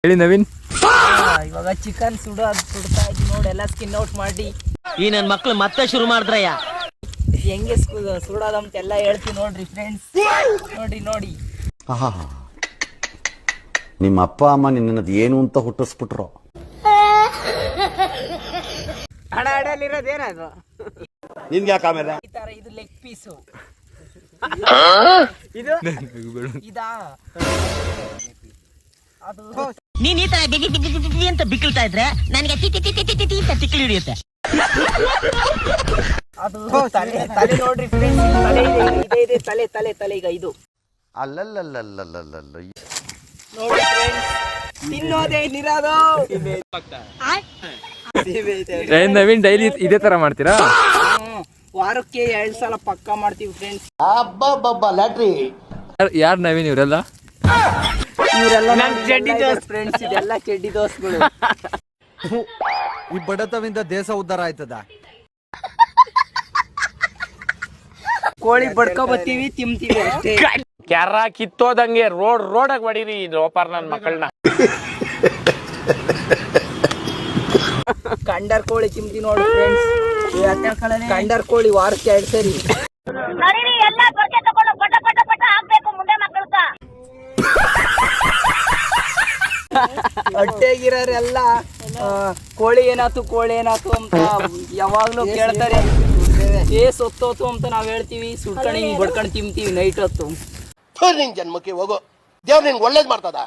ಹೇಳಿ ನವೀನ್. ಇವಾಗ ಚಿಕನ್ ಸುಡ್ತಾ ಇದ್ವಿ ನೋಡಿ, ಎಲ್ಲ ಸ್ಕಿನ್ ಔಟ್ ಮಾಡಿ. ಈ ನನ್ನ ಮಕ್ಳು ಮತ್ತೆ ಶುರು ಮಾಡಿದ್ರಯ್ಯ. ಹೆಂಗೆ ಸುಡೋದಂತ ಎಲ್ಲ ಹೇಳ್ತೀವಿ ನೋಡ್ರಿ ಫ್ರೆಂಡ್ಸ್. ನೋಡಿ ನಿಮ್ಮ ಅಪ್ಪ ಅಮ್ಮ ನಿನ್ನದು ಏನು ಅಂತ ಹುಟ್ಟಿಸ್ಬಿಟ್ರು. ಅಡಲಿರೋದೇನದು ನಿನ್ಗೆ ಯಾಕೆ ಆಮೇಲೆ ಈ ತರ ಇದು ಲೆಗ್ ಪೀಸು. ಇದು ಇದಾ ಅದು ನೀನ್ ಈ ತರ ಬಿಗಿ ಅಂತ ಬಿಕ್ಕಳ್ತಾ ಇದ್ರೆ ನನಗೆ ಅಂತ ತಿಕ್ಕಲಿ ಹಿಡಿಯುತ್ತೆ. ಅದು ತಲೆ ನೋಡ್ರಿ ಫ್ರೆಂಡ್ಸ್, ಇದೆ ತಲೆ ಈಗ ಇದು ಅಲ್ಲಲ್ಲಲ್ಲಲ್ಲಲ್ಲಲ್ಲ ನೋಡಿ ಫ್ರೆಂಡ್ಸ್, ತಿನ್ನೋದೇ ನಿರಾದು. ನವೀನ್ ಡೈಲಿ ಇದೇ ತರ ಮಾಡ್ತೀರಾ? ವಾರಕ್ಕೆ 2 ಸಲ ಪಕ್ಕ ಮಾಡ್ತೀವಿ ಫ್ರೆಂಡ್ಸ್. ಲ್ಯಾಟ್ರಿ. ಯಾರು ನವೀನ್ ಇವರೆಲ್ಲ? ಇವರೆಲ್ಲ ಚಡ್ಡಿ ದೋಸ್ತ್ ಫ್ರೆಂಡ್ಸ್, ಇದೆಲ್ಲ ಚಡ್ಡಿ ದೋಸ್ತ್ಗಳು. ಈ ಬಡತವಿಂದ ದೇಶ ಉದ್ಧಾರ ಆಯ್ತದ. ಕೋಳಿ ಬಡ್ಕೊ ಬತ್ತೀವಿ, ತಿಂತೀವಿ ಅಷ್ಟೇ. ಕ್ಯಾರ ಕಿತ್ತೋದಂಗೆ ರೋಡಾಗ ಹೊಡೀರಿ ಲೋಪಾರ್ ನನ್ನ ಮಕ್ಕಳನ್ನ. ಕಂಡರ್ ಕೋಳಿ ತಿಂತೀವಿ ನೋಡಿ ಫ್ರೆಂಡ್ಸ್. ಕಂಡರ್ ಕೋಳಿ ವಾರಕ್ಕೆ 2 ಸರಿ. ಹೊಟ್ಟೆಗಿರೋರೆಲ್ಲ ಕೋಳಿ ಏನಾತು ಅಂತ ಯಾವಾಗ್ಲೂ ಕೇಳ್ತಾರೆ. ಸೊತ್ತೋತು ಅಂತ ನಾವ್ ಹೇಳ್ತೀವಿ, ಸುಡ್ಕೊಂಡು ಹಿಂಗ್ ಬಡ್ಕೊಂಡು ತಿಂತೀವಿ ನೈಟ್ ಹೊತ್ತು. ನಿನ್ ಜನ್ಮಕ್ಕೆ ಹೋಗೋ, ದೇವ್ರ ನಿನ್ಗೆ ಒಳ್ಳೇದ್ ಮಾಡ್ತದ.